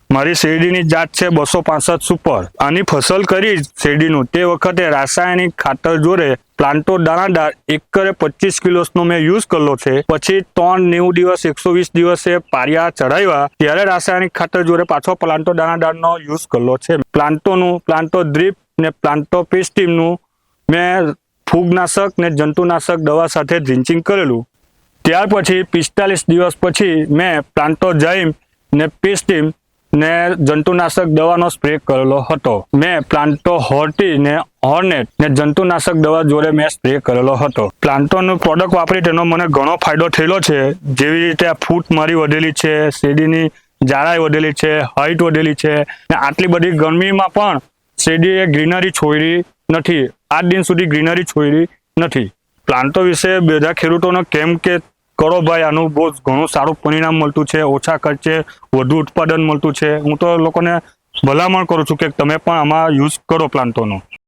મારી શેરડીની જાત છે 265 સુપર। આની ફસલ કરી શેરડીનું તે વખતે રાસાયણિક ખાતર જોડે પ્લાન્ટો દાણાદાર એકરે 25 કિલોનો મેં યુઝ કરેલો છે। પછી 390 દિવસ 120 દિવસે પારિયા ચડાવ્યા ત્યારે રાસાયણિક ખાતર જોડે પાછો પ્લાન્ટો દાણાદારનો યુઝ કરેલો છે। પ્લાન્ટો ડ્રીપ ને પ્લાન્ટો પેસ્ટીમનું મેં ફૂગનાશક ને જંતુનાશક દવા સાથે ડ્રિંચિંગ કરેલું। ત્યાર પછી 45 દિવસ પછી મેં પ્લાન્ટો જાઇમ ને પેસ્ટીમ ને જંતુનાશક દવાનો સ્પ્રે કરેલો હતો। મેં પ્લાન્ટો હોર્ટી ને હોર્નેટ ને જંતુનાશક દવા જોડે મેં સ્પ્રે કરેલો હતો। પ્લાન્ટોનું પ્રોડક્ટ વાપરી તેનો મને ઘણો ફાયદો થયેલો છે। જેવી રીતે આ ફૂટ મારી વધેલી છે, શેરડીની જાડાઈ વધેલી છે, હાઈટ વધેલી છે ને આટલી બધી ગરમીમાં પણ શેરડીએ ગ્રીનરી છોડી નથી। આજ દિન સુધી ગ્રીનરી છોડી નથી। પ્લાન્ટો વિશે બધા ખેડૂતોને કેમ કે કરો ભાઈ, આનું બહુ ઘણું સારું પરિણામ મળતું છે, ઓછા ખર્ચે વધુ ઉત્પાદન મળતું છે। હું તો લોકોને ભલામણ કરું છું કે તમે પણ આમાં યુઝ કરો પ્લાન્ટોનો।